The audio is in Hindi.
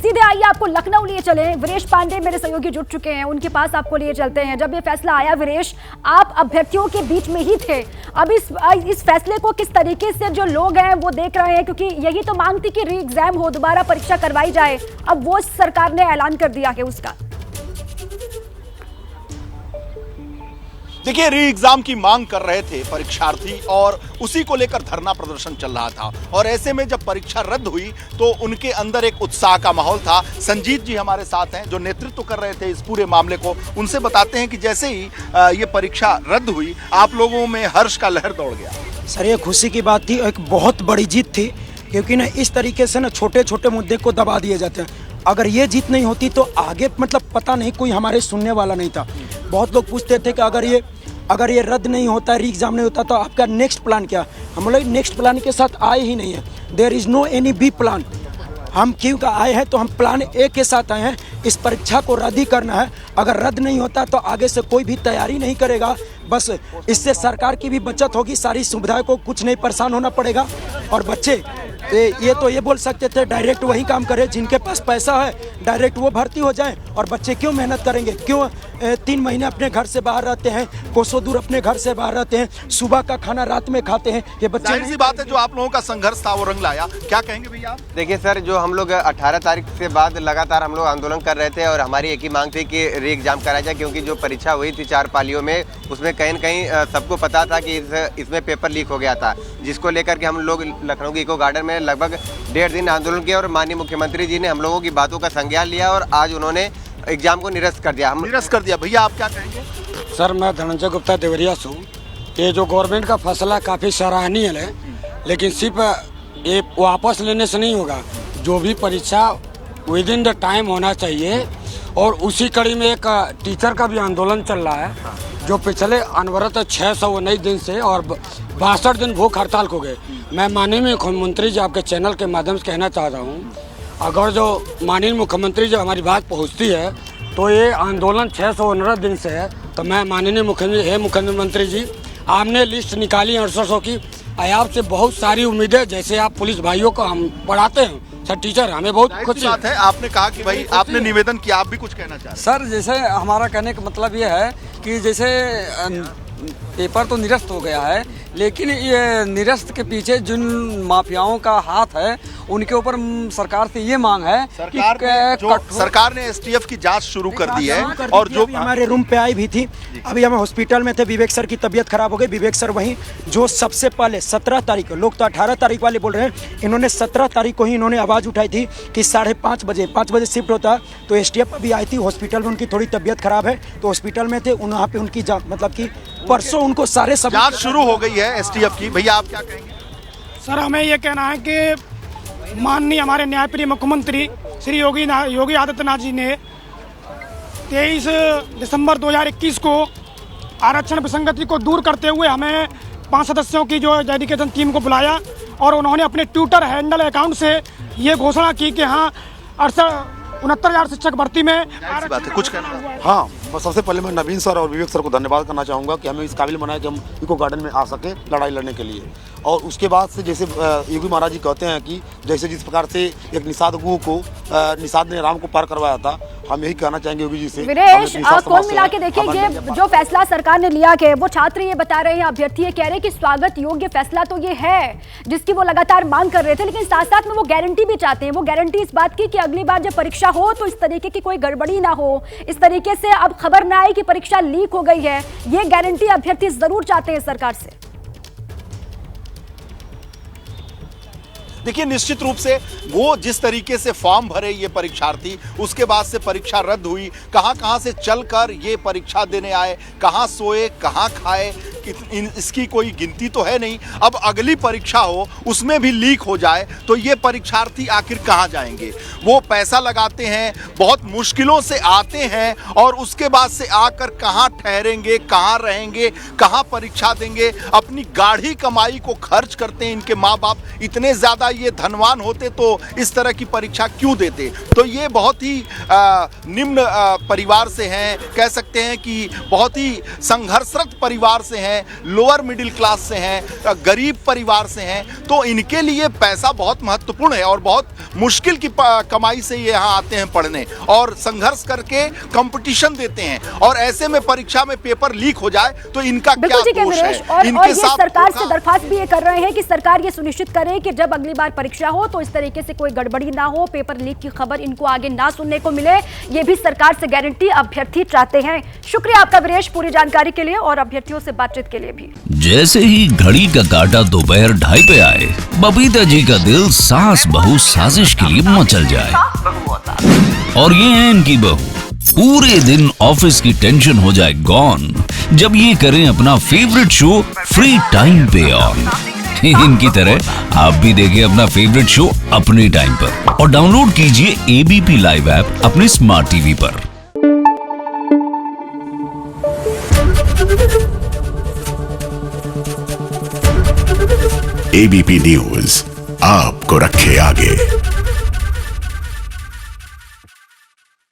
सीधे आइए आपको लखनऊ लिए चले। वीरेश पांडे मेरे सहयोगी जुट चुके हैं, उनके पास आपको लिए चलते हैं। जब ये फैसला आया वीरेश, आप अभ्यर्थियों के बीच में ही थे। अब इस फैसले को किस तरीके से जो लोग हैं वो देख रहे हैं, क्योंकि यही तो मांग थी कि री एग्जाम हो, दोबारा परीक्षा करवाई जाए। अब वो सरकार ने ऐलान कर दिया है उसका। देखिए, री एग्जाम की मांग कर रहे थे परीक्षार्थी और उसी को लेकर धरना प्रदर्शन चल रहा था। और ऐसे में जब परीक्षा रद्द हुई तो उनके अंदर एक उत्साह का माहौल था। संजीत जी हमारे साथ हैं जो नेतृत्व कर रहे थे इस पूरे मामले को। उनसे बताते हैं कि जैसे ही ये परीक्षा रद्द हुई, आप लोगों में हर्ष का लहर दौड़ गया। सर, ये खुशी की बात थी, एक बहुत बड़ी जीत थी, क्योंकि ना इस तरीके से ना छोटे छोटे मुद्दे को दबा दिए जाते हैं। अगर ये जीत नहीं होती तो आगे मतलब पता नहीं, कोई हमारे सुनने वाला नहीं था। बहुत लोग पूछते थे कि अगर ये रद्द नहीं होता, री एग्जाम नहीं होता तो आपका नेक्स्ट प्लान क्या। हम लोग नेक्स्ट प्लान के साथ आए ही नहीं है। There is no any B plan. हम क्यों का आए हैं तो हम प्लान ए के साथ आए हैं। इस परीक्षा को रद्द ही करना है। अगर रद्द नहीं होता तो आगे से कोई भी तैयारी नहीं करेगा। बस इससे सरकार की भी बचत होगी, सारी सुविधाएं को कुछ नहीं परेशान होना पड़ेगा। और बच्चे ये बोल सकते थे डायरेक्ट वही काम करें, जिनके पास पैसा है डायरेक्ट वो भर्ती हो जाएं। और बच्चे क्यों मेहनत करेंगे, क्यों 3 महीने अपने घर से बाहर रहते हैं, कोसों दूर अपने घर से बाहर रहते हैं, सुबह का खाना रात में खाते हैं। ये बच्चे, जाहिर सी बात है जो आप लोगों का संघर्ष था वो रंग लाया। क्या कहेंगे भैया आप? देखिए सर, जो हम लोग 18 तारीख से बाद लगातार हम लोग आंदोलन कर रहे थे और हमारी एक ही मांग थी कि री एग्जाम कराया जाए, क्योंकि जो परीक्षा हुई थी 4 पालियों में, उसमें कहीं न कहीं सबको पता था कि इसमें पेपर लीक हो गया था, जिसको लेकर के हम लोग लखनऊ के इको गार्डन में लगभग 1.5 दिन आंदोलन किया। और माननीय मुख्यमंत्री जी ने हम लोगों की बातों का संज्ञान लिया और आज उन्होंने एग्जाम को निरस्त कर दिया। निरस्त कर दिया। भैया आप क्या कहेंगे? सर, मैं धनंजय गुप्ता देवरिया से हूँ। ये जो गवर्नमेंट का फैसला काफ़ी सराहनीय है, लेकिन सिर्फ ये वापस लेने से नहीं होगा। जो भी परीक्षा विद इन द टाइम होना चाहिए। और उसी कड़ी में एक टीचर का भी आंदोलन चल रहा है, जो पिछले अनवरत 619 दिन से और 62 दिन भूख हड़ताल को गए। मैं माननीय मुख्यमंत्री जी आपके चैनल के माध्यम से कहना चाहता हूँ, अगर जो माननीय मुख्यमंत्री जी हमारी बात पहुँचती है तो ये आंदोलन 619 दिन से है। तो मैं माननीय मुख्यमंत्री जी, आपने लिस्ट निकाली 800 की। आपसे बहुत सारी उम्मीदें, जैसे आप पुलिस भाइयों को हम पढ़ाते हैं सर, टीचर, हमें बहुत खुशी बात है। आपने कहा कि भाई आपने निवेदन किया, आप भी कुछ कहना चाहते हैं? सर, जैसे हमारा कहने का मतलब ये है कि जैसे पेपर तो निरस्त हो गया है, लेकिन ये निरस्त के पीछे जिन माफियाओं का हाथ है उनके ऊपर सरकार से ये मांग है सरकार ने एसटीएफ की जांच शुरू कर दी है। और जो हमारे रूम पे आई भी थी, अभी हम हॉस्पिटल में थे, विवेक सर की तबीयत खराब हो गई। विवेक सर वहीं जो सबसे पहले 17 तारीख को, लोग तो 18 तारीख वाले बोल रहे हैं, इन्होंने 17 तारीख को ही इन्होंने आवाज़ उठाई थी कि 5:30 बजे 5 बजे शिफ्ट होता। तो एसटीएफ अभी आई थी हॉस्पिटल में, उनकी थोड़ी तबीयत खराब है तो हॉस्पिटल में थे। वहाँ पे उनकी मतलब कि परसों उनको सारे सब जांच शुरू हो गई है एसटीएफ की। भैया आप क्या कहेंगे? सर, हमें ये कहना है कि माननीय हमारे न्यायप्रिय मुख्यमंत्री श्री योगी आदित्यनाथ जी ने 23 दिसंबर 2021 को आरक्षण विसंगति को दूर करते हुए हमें 5 सदस्यों की जो डेडिकेशन टीम को बुलाया और उन्होंने अपने ट्विटर हैंडल अकाउंट से ये घोषणा की कि हाँ 69,000 शिक्षक भर्ती में बात है। कुछ कहना? हाँ, सबसे पहले मैं नवीन सर और विवेक सर को धन्यवाद करना चाहूँगा कि हमें इस काबिल बनाया कि हम इको गार्डन में आ सके लड़ाई लड़ने के लिए। और उसके बाद से जैसे योगी महाराज जी कहते हैं कि जैसे जिस प्रकार से एक निषाद गुरु को निषाद ने राम को पार करवाया था, हम यही कहना चाहेंगे योगी जी से। वीरेश, कुल मिला के देखिए, ये जो फैसला सरकार ने लिया है, वो छात्र ये बता रहे हैं, अभ्यर्थी ये कह रहे हैं कि स्वागत योग्य फैसला तो ये है जिसकी वो लगातार मांग कर रहे थे, लेकिन साथ साथ में वो गारंटी भी चाहते हैं। वो गारंटी इस बात की कि अगली बार जब परीक्षा हो तो इस तरीके की कोई गड़बड़ी ना हो, इस तरीके से अब खबर ना आए कि परीक्षा लीक हो गई है। ये गारंटी अभ्यर्थी जरूर चाहते हैं सरकार से। देखिए, निश्चित रूप से वो जिस तरीके से फॉर्म भरे ये परीक्षार्थी, उसके बाद से परीक्षा रद्द हुई, कहां से चलकर ये परीक्षा देने आए, कहां सोए, कहां खाए, इसकी कोई गिनती तो है नहीं। अब अगली परीक्षा हो उसमें भी लीक हो जाए तो ये परीक्षार्थी आखिर कहां जाएंगे? वो पैसा लगाते हैं, बहुत मुश्किलों से आते हैं और उसके बाद से आकर कहां ठहरेंगे, कहां रहेंगे, कहां परीक्षा देंगे? अपनी गाढ़ी कमाई को खर्च करते हैं। इनके माँ बाप इतने ज़्यादा ये धनवान होते तो इस तरह की परीक्षा क्यों देते? तो ये बहुत ही निम्न परिवार से हैं, कह सकते हैं कि बहुत ही संघर्षरत परिवार से हैं। हैं, लोअर मिडिल क्लास से हैं, गरीब परिवार से हैं, तो इनके लिए पैसा बहुत महत्वपूर्ण है और बहुत मुश्किल की कमाई से ये यहाँ आते हैं पढ़ने और संघर्ष करके कंपटीशन देते हैं, और ऐसे में परीक्षा में पेपर लीक हो जाए तो इनका क्या दोष है? और इनके ये साथ सरकार से दरखास्त भी ये कर रहे हैं कि सरकार ये सुनिश्चित करे कि जब अगली बार परीक्षा हो तो इस तरीके से कोई गड़बड़ी ना हो, पेपर लीक की खबर इनको आगे ना सुनने को मिले। ये भी सरकार से गारंटी अभ्यर्थी चाहते हैं। शुक्रिया आपका वीरेश पूरी जानकारी के लिए और अभ्यर्थियों से बातचीत के लिए भी। जैसे ही घड़ी का काटा दोपहर 2:30 पे आए, बबीता जी का दिल सास बहू साजिश के लिए मचल जाए। और ये है इनकी बहू, पूरे दिन ऑफिस की टेंशन हो जाए गॉन जब ये करें अपना फेवरेट शो फ्री टाइम पे ऑन। इनकी तरह आप भी देखिए अपना फेवरेट शो अपने टाइम पर और डाउनलोड कीजिए एबीपी लाइव ऐप अपने स्मार्ट टीवी पर। एबीपी न्यूज आपको रखे आगे।